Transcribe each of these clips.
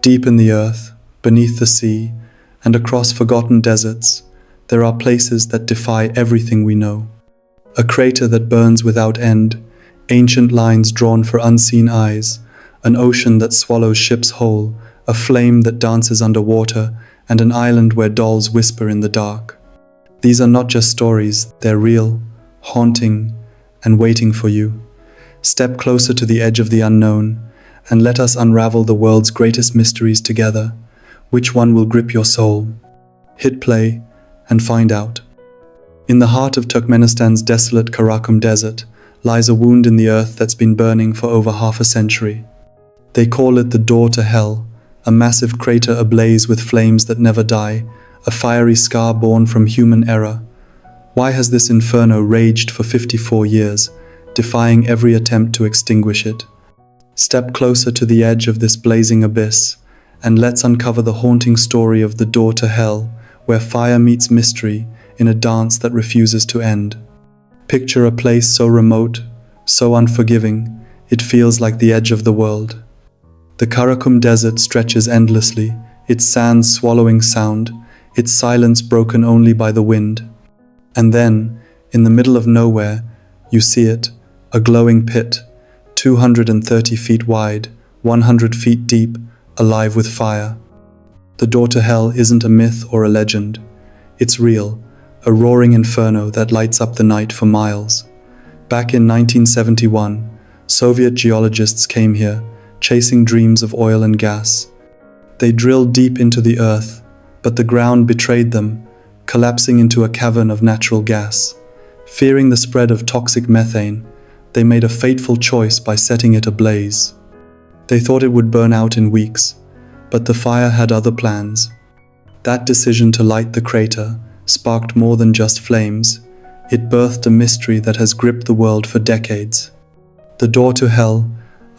Deep in the earth, beneath the sea, and across forgotten deserts, there are places that defy everything we know. A crater that burns without end, ancient lines drawn for unseen eyes, an ocean that swallows ships whole, a flame that dances underwater, and an island where dolls whisper in the dark. These are not just stories, they're real, haunting, and waiting for you. Step closer to the edge of the unknown, and let us unravel the world's greatest mysteries together. Which one will grip your soul? Hit play and find out. In the heart of Turkmenistan's desolate Karakum Desert lies a wound in the earth that's been burning for over half a century. They call it the door to hell, a massive crater ablaze with flames that never die, a fiery scar born from human error. Why has this inferno raged for 54 years, defying every attempt to extinguish it? Step closer to the edge of this blazing abyss, and let's uncover the haunting story of the door to hell, where fire meets mystery in a dance that refuses to end. Picture a place so remote, so unforgiving, it feels like the edge of the world. The Karakum Desert stretches endlessly, its sands swallowing sound, its silence broken only by the wind. And then, in the middle of nowhere, you see it, a glowing pit, 230 feet wide, 100 feet deep, alive with fire. The door to hell isn't a myth or a legend. It's real, a roaring inferno that lights up the night for miles. Back in 1971, Soviet geologists came here, chasing dreams of oil and gas. They drilled deep into the earth, but the ground betrayed them, collapsing into a cavern of natural gas. Fearing the spread of toxic methane, they made a fateful choice by setting it ablaze. They thought it would burn out in weeks, but the fire had other plans. That decision to light the crater sparked more than just flames. It birthed a mystery that has gripped the world for decades. The door to hell,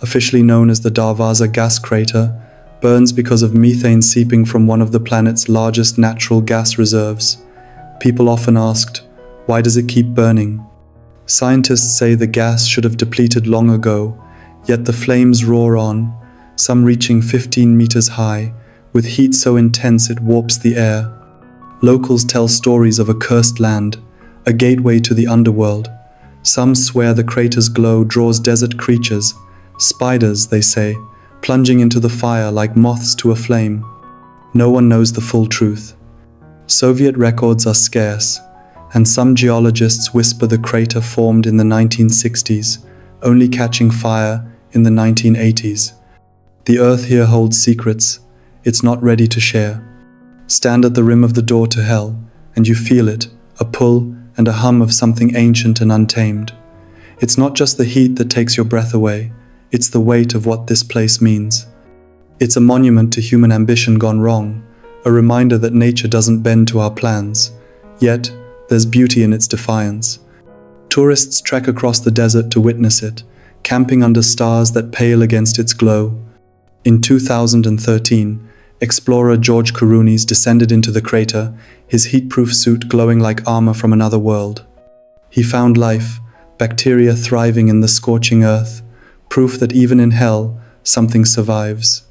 officially known as the Darvaza Gas Crater, burns because of methane seeping from one of the planet's largest natural gas reserves. People often asked, why does it keep burning? Scientists say the gas should have depleted long ago, yet the flames roar on, some reaching 15 meters high, with heat so intense it warps the air. Locals tell stories of a cursed land, a gateway to the underworld. Some swear the crater's glow draws desert creatures, spiders, they say, plunging into the fire like moths to a flame. No one knows the full truth. Soviet records are scarce, and some geologists whisper the crater formed in the 1960s, only catching fire in the 1980s. The earth here holds secrets it's not ready to share. Stand at the rim of the door to hell, and you feel it, a pull and a hum of something ancient and untamed. It's not just the heat that takes your breath away, it's the weight of what this place means. It's a monument to human ambition gone wrong, a reminder that nature doesn't bend to our plans. Yet, there's beauty in its defiance. Tourists trek across the desert to witness it, camping under stars that pale against its glow. In 2013, explorer George Karounis descended into the crater, his heat-proof suit glowing like armor from another world. He found life, bacteria thriving in the scorching earth, proof that even in hell, something survives.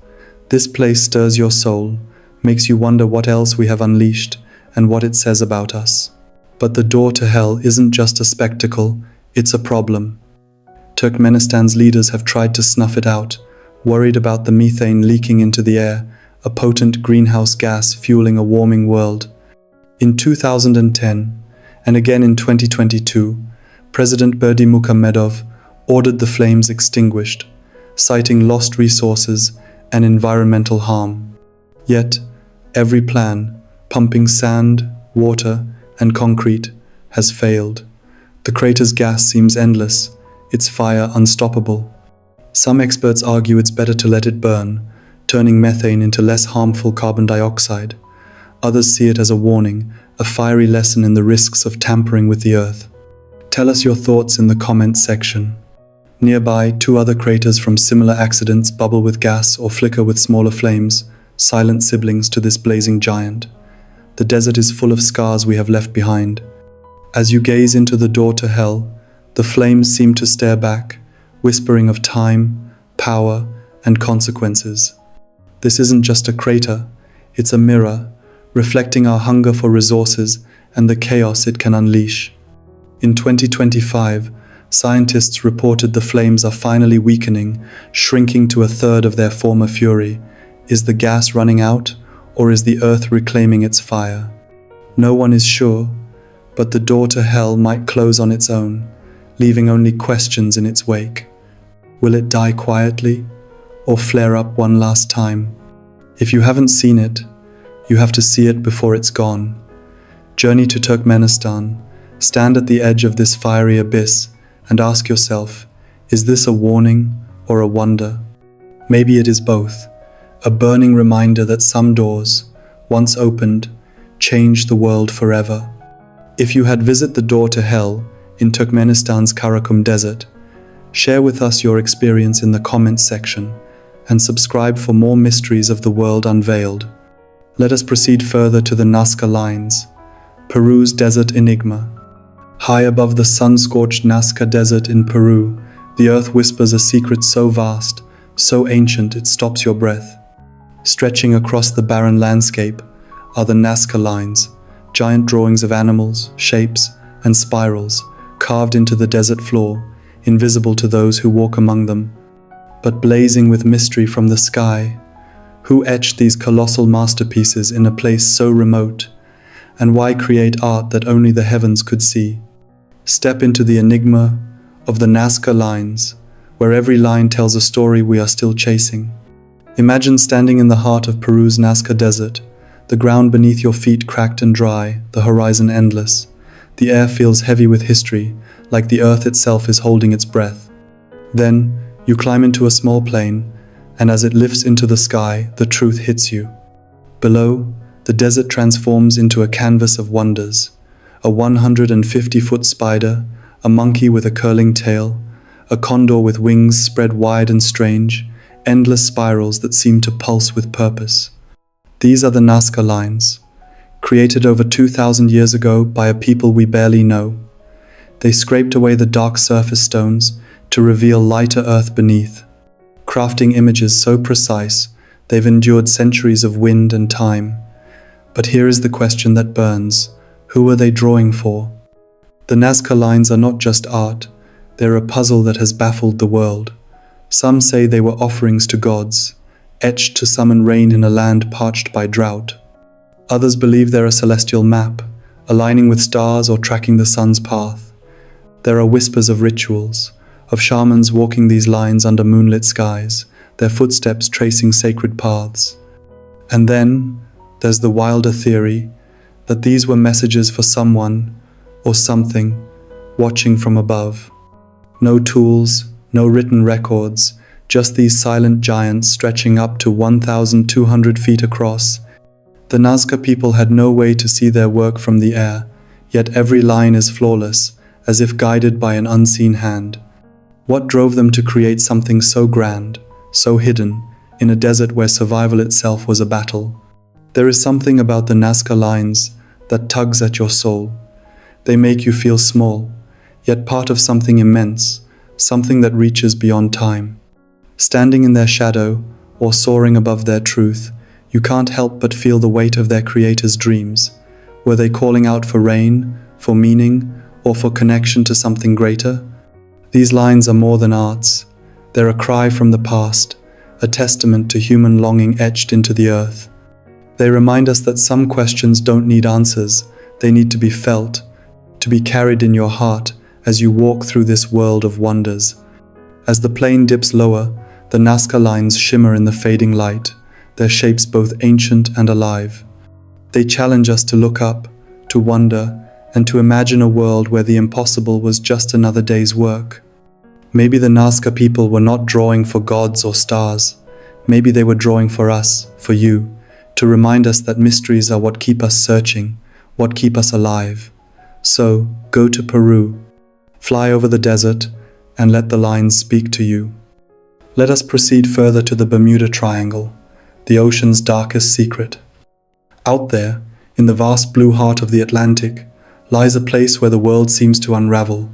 This place stirs your soul, makes you wonder what else we have unleashed and what it says about us. But the door to hell isn't just a spectacle, it's a problem. Turkmenistan's leaders have tried to snuff it out, worried about the methane leaking into the air, a potent greenhouse gas fueling a warming world. In 2010, and again in 2022, President Berdimuhamedov ordered the flames extinguished, citing lost resources and environmental harm. Yet, every plan, pumping sand, water, and concrete, has failed. The crater's gas seems endless, its fire unstoppable. Some experts argue it's better to let it burn, turning methane into less harmful carbon dioxide. Others see it as a warning, a fiery lesson in the risks of tampering with the earth. Tell us your thoughts in the comments section. Nearby, two other craters from similar accidents bubble with gas or flicker with smaller flames, silent siblings to this blazing giant. The desert is full of scars we have left behind. As you gaze into the door to hell, the flames seem to stare back, whispering of time, power, and consequences. This isn't just a crater, it's a mirror, reflecting our hunger for resources and the chaos it can unleash. In 2025, scientists reported the flames are finally weakening, shrinking to a third of their former fury. Is the gas running out, or is the earth reclaiming its fire? No one is sure, but the door to hell might close on its own, leaving only questions in its wake. Will it die quietly, or flare up one last time? If you haven't seen it, you have to see it before it's gone. Journey to Turkmenistan, stand at the edge of this fiery abyss, and ask yourself, is this a warning or a wonder? Maybe it is both, a burning reminder that some doors, once opened, changed the world forever. If you had visited the door to hell in Turkmenistan's Karakum Desert, share with us your experience in the comments section and subscribe for more mysteries of the world unveiled. Let us proceed further to the Nazca Lines, Peru's desert enigma. High above the sun-scorched Nazca Desert in Peru, the earth whispers a secret so vast, so ancient it stops your breath. Stretching across the barren landscape are the Nazca Lines, giant drawings of animals, shapes, and spirals carved into the desert floor, invisible to those who walk among them, but blazing with mystery from the sky. Who etched these colossal masterpieces in a place so remote? And why create art that only the heavens could see? Step into the enigma of the Nazca Lines, where every line tells a story we are still chasing. Imagine standing in the heart of Peru's Nazca Desert, the ground beneath your feet cracked and dry, the horizon endless. The air feels heavy with history, like the earth itself is holding its breath. Then, you climb into a small plane, and as it lifts into the sky, the truth hits you. Below, the desert transforms into a canvas of wonders. A 150-foot spider, a monkey with a curling tail, a condor with wings spread wide and strange, endless spirals that seem to pulse with purpose. These are the Nazca Lines, created over 2,000 years ago by a people we barely know. They scraped away the dark surface stones to reveal lighter earth beneath, crafting images so precise they've endured centuries of wind and time. But here is the question that burns. Who are they drawing for? The Nazca Lines are not just art, they're a puzzle that has baffled the world. Some say they were offerings to gods, etched to summon rain in a land parched by drought. Others believe they're a celestial map, aligning with stars or tracking the sun's path. There are whispers of rituals, of shamans walking these lines under moonlit skies, their footsteps tracing sacred paths. And then, there's the wilder theory that these were messages for someone or something watching from above. No tools, no written records, just these silent giants stretching up to 1,200 feet across. The Nazca people had no way to see their work from the air, yet every line is flawless, as if guided by an unseen hand. What drove them to create something so grand, so hidden, in a desert where survival itself was a battle? There is something about the Nazca Lines that tugs at your soul. They make you feel small, yet part of something immense, something that reaches beyond time. Standing in their shadow, or soaring above their truth, you can't help but feel the weight of their creators' dreams. Were they calling out for rain, for meaning, or for connection to something greater? These lines are more than arts. They're a cry from the past, a testament to human longing etched into the earth. They remind us that some questions don't need answers, they need to be felt, to be carried in your heart as you walk through this world of wonders. As the plane dips lower, the Nazca Lines shimmer in the fading light, their shapes both ancient and alive. They challenge us to look up, to wonder, and to imagine a world where the impossible was just another day's work. Maybe the Nazca people were not drawing for gods or stars. Maybe they were drawing for us, for you, to remind us that mysteries are what keep us searching, what keep us alive. So, go to Peru, fly over the desert, and let the lines speak to you. Let us proceed further to the Bermuda Triangle, the ocean's darkest secret. Out there, in the vast blue heart of the Atlantic, lies a place where the world seems to unravel.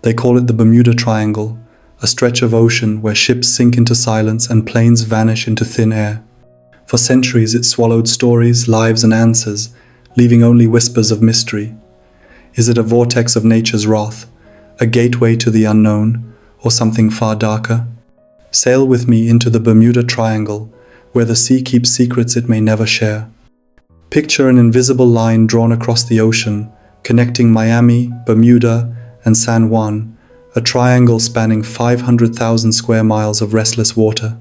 They call it the Bermuda Triangle, a stretch of ocean where ships sink into silence and planes vanish into thin air. For centuries it swallowed stories, lives, and answers, leaving only whispers of mystery. Is it a vortex of nature's wrath, a gateway to the unknown, or something far darker? Sail with me into the Bermuda Triangle, where the sea keeps secrets it may never share. Picture an invisible line drawn across the ocean, connecting Miami, Bermuda, and San Juan, a triangle spanning 500,000 square miles of restless water.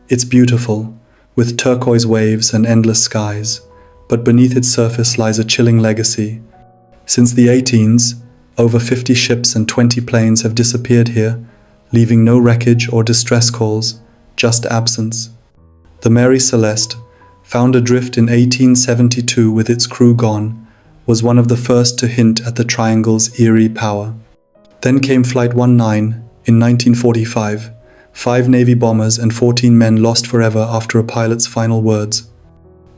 It's beautiful, with turquoise waves and endless skies, but beneath its surface lies a chilling legacy. Since the 18s, over 50 ships and 20 planes have disappeared here, leaving no wreckage or distress calls, just absence. The Mary Celeste, found adrift in 1872 with its crew gone, was one of the first to hint at the triangle's eerie power. Then came Flight 19 in 1945, 5 Navy bombers and 14 men lost forever after a pilot's final words.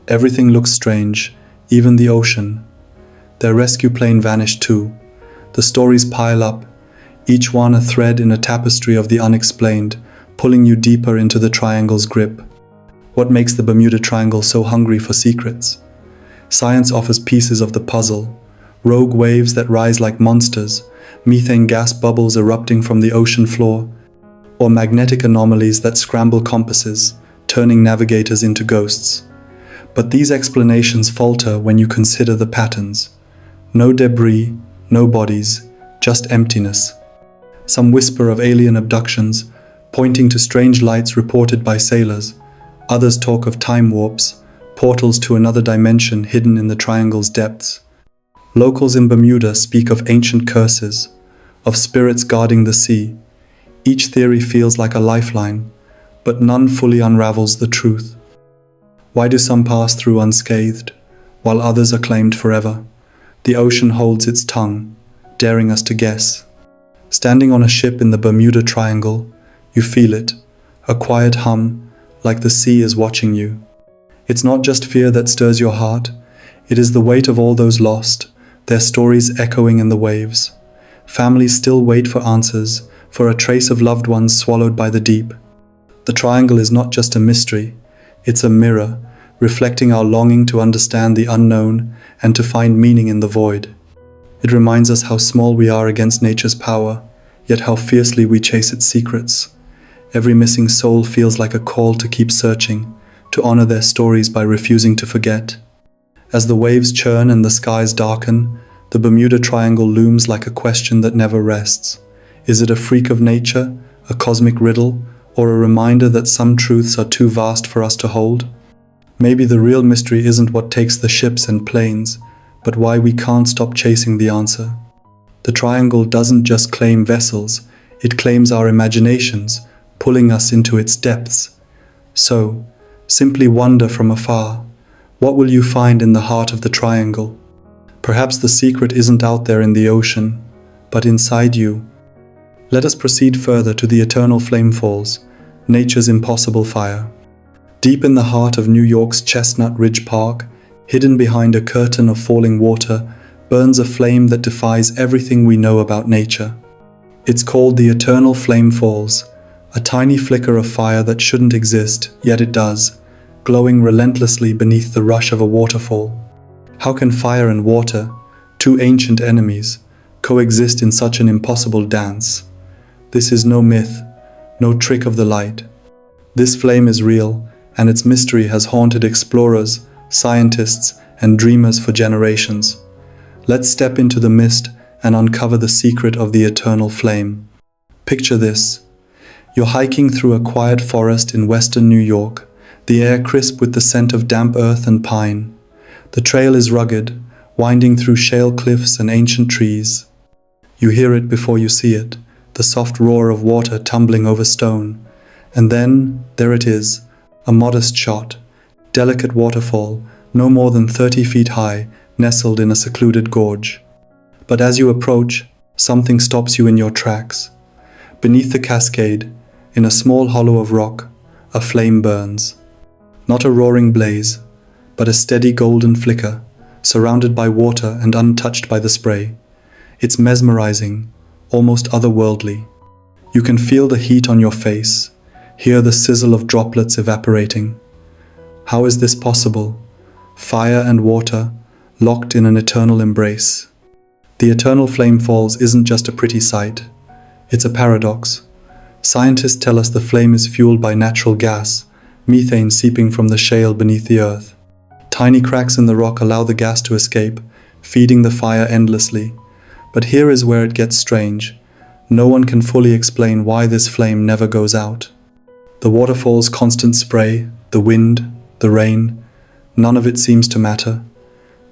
Everything looks strange, even the ocean. Their rescue plane vanished too. The stories pile up, each one a thread in a tapestry of the unexplained, pulling you deeper into the triangle's grip. What makes the Bermuda Triangle so hungry for secrets? Science offers pieces of the puzzle: rogue waves that rise like monsters, methane gas bubbles erupting from the ocean floor, or magnetic anomalies that scramble compasses, turning navigators into ghosts. But these explanations falter when you consider the patterns. No debris, no bodies, just emptiness. Some whisper of alien abductions, pointing to strange lights reported by sailors. Others talk of time warps, portals to another dimension hidden in the triangle's depths. Locals in Bermuda speak of ancient curses, of spirits guarding the sea. Each theory feels like a lifeline, but none fully unravels the truth. Why do some pass through unscathed, while others are claimed forever? The ocean holds its tongue, daring us to guess. Standing on a ship in the Bermuda Triangle, you feel it, a quiet hum, like the sea is watching you. It's not just fear that stirs your heart, it is the weight of all those lost, their stories echoing in the waves. Families still wait for answers, for a trace of loved ones swallowed by the deep. The triangle is not just a mystery, it's a mirror, reflecting our longing to understand the unknown and to find meaning in the void. It reminds us how small we are against nature's power, yet how fiercely we chase its secrets. Every missing soul feels like a call to keep searching, to honor their stories by refusing to forget. As the waves churn and the skies darken, the Bermuda Triangle looms like a question that never rests. Is it a freak of nature, a cosmic riddle, or a reminder that some truths are too vast for us to hold? Maybe the real mystery isn't what takes the ships and planes, but why we can't stop chasing the answer. The triangle doesn't just claim vessels, it claims our imaginations, pulling us into its depths. So, simply wonder from afar, what will you find in the heart of the triangle? Perhaps the secret isn't out there in the ocean, but inside you. Let us proceed further to the eternal flame falls, nature's impossible fire. Deep in the heart of New York's Chestnut Ridge Park, hidden behind a curtain of falling water, burns a flame that defies everything we know about nature. It's called the Eternal Flame Falls, a tiny flicker of fire that shouldn't exist, yet it does, glowing relentlessly beneath the rush of a waterfall. How can fire and water, two ancient enemies, coexist in such an impossible dance? This is no myth, no trick of the light. This flame is real, and its mystery has haunted explorers, scientists, and dreamers for generations. Let's step into the mist and uncover the secret of the eternal flame. Picture this. You're hiking through a quiet forest in western New York, the air crisp with the scent of damp earth and pine. The trail is rugged, winding through shale cliffs and ancient trees. You hear it before you see it, the soft roar of water tumbling over stone. And then, there it is, a modest shot, delicate waterfall, no more than 30 feet high, nestled in a secluded gorge. But as you approach, something stops you in your tracks. Beneath the cascade, in a small hollow of rock, a flame burns. Not a roaring blaze, but a steady golden flicker, surrounded by water and untouched by the spray. It's mesmerizing, almost otherworldly. You can feel the heat on your face, hear the sizzle of droplets evaporating. How is this possible? Fire and water, locked in an eternal embrace. The eternal flame falls isn't just a pretty sight. It's a paradox. Scientists tell us the flame is fueled by natural gas, methane seeping from the shale beneath the earth. Tiny cracks in the rock allow the gas to escape, feeding the fire endlessly. But here is where it gets strange. No one can fully explain why this flame never goes out. The waterfall's constant spray, the wind, the rain, none of it seems to matter.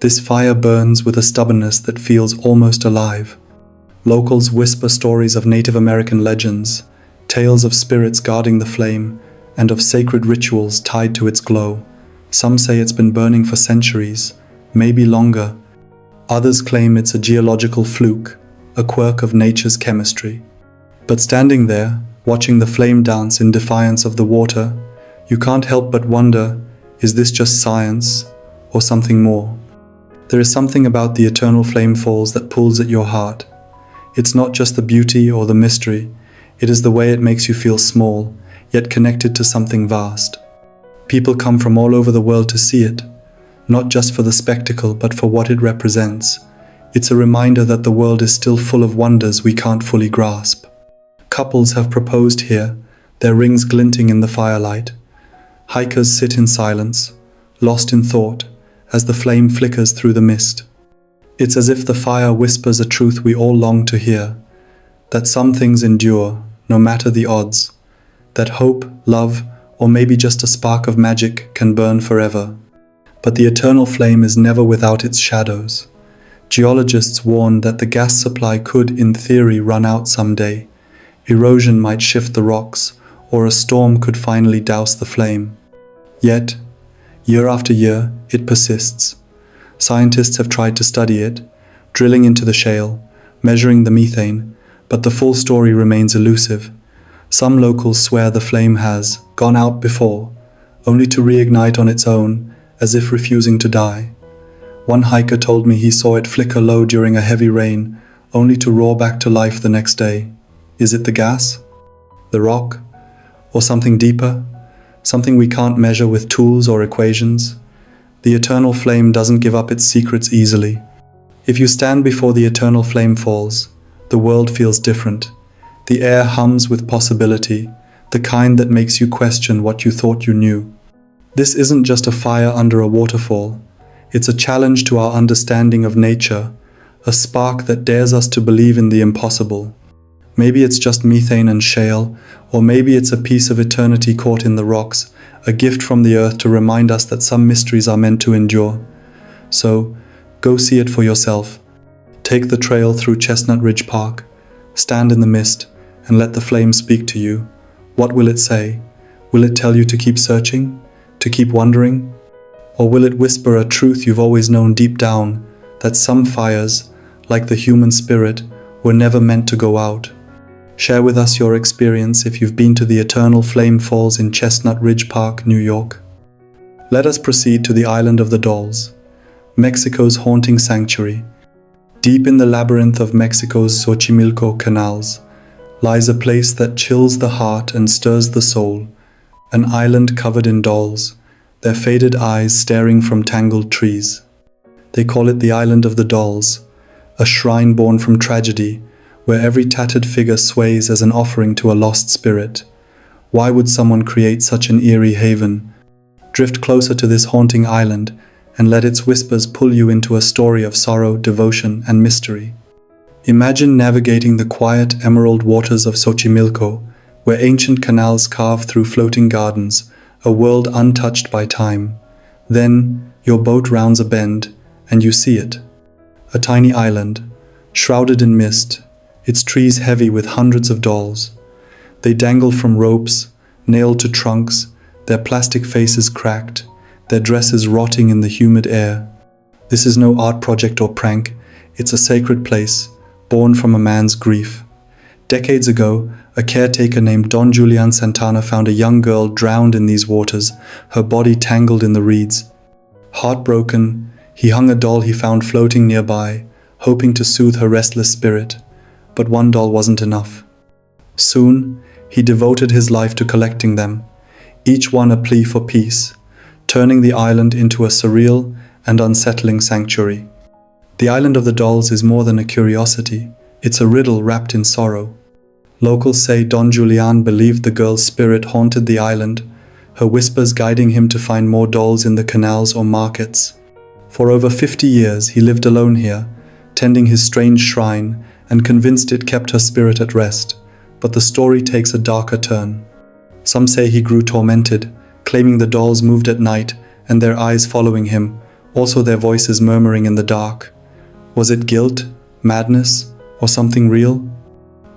This fire burns with a stubbornness that feels almost alive. Locals whisper stories of Native American legends, tales of spirits guarding the flame, and of sacred rituals tied to its glow. Some say it's been burning for centuries, maybe longer. Others claim it's a geological fluke, a quirk of nature's chemistry. But standing there, watching the flame dance in defiance of the water, you can't help but wonder, is this just science or something more? There is something about the eternal flame falls that pulls at your heart. It's not just the beauty or the mystery, it is the way it makes you feel small, yet connected to something vast. People come from all over the world to see it, not just for the spectacle but for what it represents. It's a reminder that the world is still full of wonders we can't fully grasp. Couples have proposed here, their rings glinting in the firelight. Hikers sit in silence, lost in thought, as the flame flickers through the mist. It's as if the fire whispers a truth we all long to hear, that some things endure, no matter the odds, that hope, love, or maybe just a spark of magic can burn forever. But the eternal flame is never without its shadows. Geologists warn that the gas supply could, in theory, run out someday. Erosion might shift the rocks, or a storm could finally douse the flame. Yet, year after year, it persists. Scientists have tried to study it, drilling into the shale, measuring the methane, but the full story remains elusive. Some locals swear the flame has gone out before, only to reignite on its own, as if refusing to die. One hiker told me he saw it flicker low during a heavy rain, only to roar back to life the next day. Is it the gas? The rock? Or something deeper? Something we can't measure with tools or equations? The eternal flame doesn't give up its secrets easily. If you stand before the eternal flame falls, the world feels different. The air hums with possibility, the kind that makes you question what you thought you knew. This isn't just a fire under a waterfall. It's a challenge to our understanding of nature, a spark that dares us to believe in the impossible. Maybe it's just methane and shale, or maybe it's a piece of eternity caught in the rocks, a gift from the earth to remind us that some mysteries are meant to endure. So, go see it for yourself. Take the trail through Chestnut Ridge Park, stand in the mist, and let the flame speak to you. What will it say? Will it tell you to keep searching? To keep wondering? Or will it whisper a truth you've always known deep down, that some fires, like the human spirit, were never meant to go out? Share with us your experience if you've been to the Eternal Flame Falls in Chestnut Ridge Park, New York. Let us proceed to the Island of the Dolls, Mexico's haunting sanctuary. Deep in the labyrinth of Mexico's Xochimilco canals lies a place that chills the heart and stirs the soul, an island covered in dolls, their faded eyes staring from tangled trees. They call it the Island of the Dolls, a shrine born from tragedy, where every tattered figure sways as an offering to a lost spirit. Why would someone create such an eerie haven? Drift closer to this haunting island and let its whispers pull you into a story of sorrow, devotion, and mystery. Imagine navigating the quiet emerald waters of Xochimilco, where ancient canals carve through floating gardens, a world untouched by time. Then, your boat rounds a bend, and you see it. A tiny island, shrouded in mist, its trees heavy with hundreds of dolls. They dangle from ropes, nailed to trunks, their plastic faces cracked, their dresses rotting in the humid air. This is no art project or prank, it's a sacred place, born from a man's grief. Decades ago, a caretaker named Don Julian Santana found a young girl drowned in these waters, her body tangled in the reeds. Heartbroken, he hung a doll he found floating nearby, hoping to soothe her restless spirit. But one doll wasn't enough. Soon, he devoted his life to collecting them, each one a plea for peace. turning the island into a surreal and unsettling sanctuary. The Island of the Dolls is more than a curiosity, it's a riddle wrapped in sorrow. Locals say Don Julian believed the girl's spirit haunted the island, her whispers guiding him to find more dolls in the canals or markets. For over 50 years he lived alone here, tending his strange shrine and convinced it kept her spirit at rest. But the story takes a darker turn. Some say he grew tormented, claiming the dolls moved at night and their eyes following him, also their voices murmuring in the dark. Was it guilt, madness, or something real?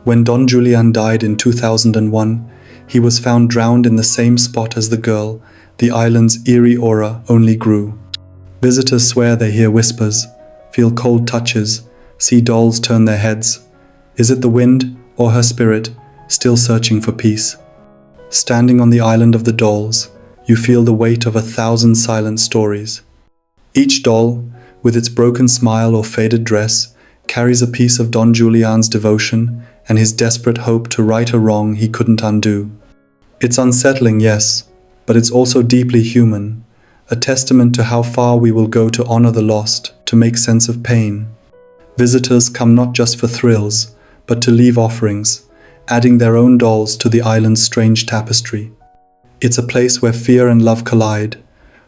When Don Julian died in 2001, he was found drowned in the same spot as the girl. The island's eerie aura only grew. Visitors swear they hear whispers, feel cold touches, see dolls turn their heads. Is it the wind or her spirit, still searching for peace? Standing on the Island of the Dolls, you feel the weight of 1,000 silent stories. Each doll, with its broken smile or faded dress, carries a piece of Don Julian's devotion and his desperate hope to right a wrong he couldn't undo. It's unsettling, yes, but it's also deeply human, a testament to how far we will go to honor the lost, to make sense of pain. Visitors come not just for thrills, but to leave offerings, adding their own dolls to the island's strange tapestry. It's a place where fear and love collide,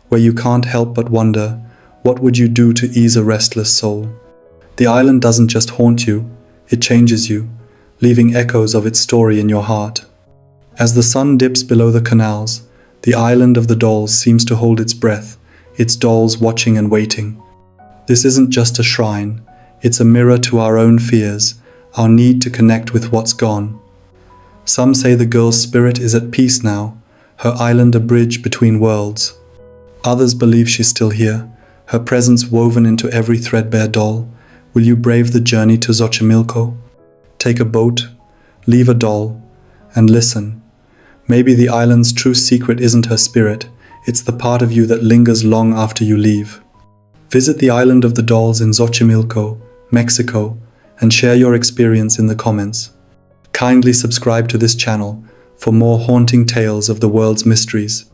where you can't help but wonder, what would you do to ease a restless soul? The island doesn't just haunt you, it changes you, leaving echoes of its story in your heart. As the sun dips below the canals, the Island of the Dolls seems to hold its breath, its dolls watching and waiting. This isn't just a shrine, it's a mirror to our own fears, our need to connect with what's gone. Some say the girl's spirit is at peace now, her island a bridge between worlds. Others believe she's still here, her presence woven into every threadbare doll. Will you brave the journey to Xochimilco? Take a boat, leave a doll, and listen. Maybe the island's true secret isn't her spirit, it's the part of you that lingers long after you leave. Visit the Island of the Dolls in Xochimilco, Mexico, and share your experience in the comments. Kindly subscribe to this channel for more haunting tales of the world's mysteries.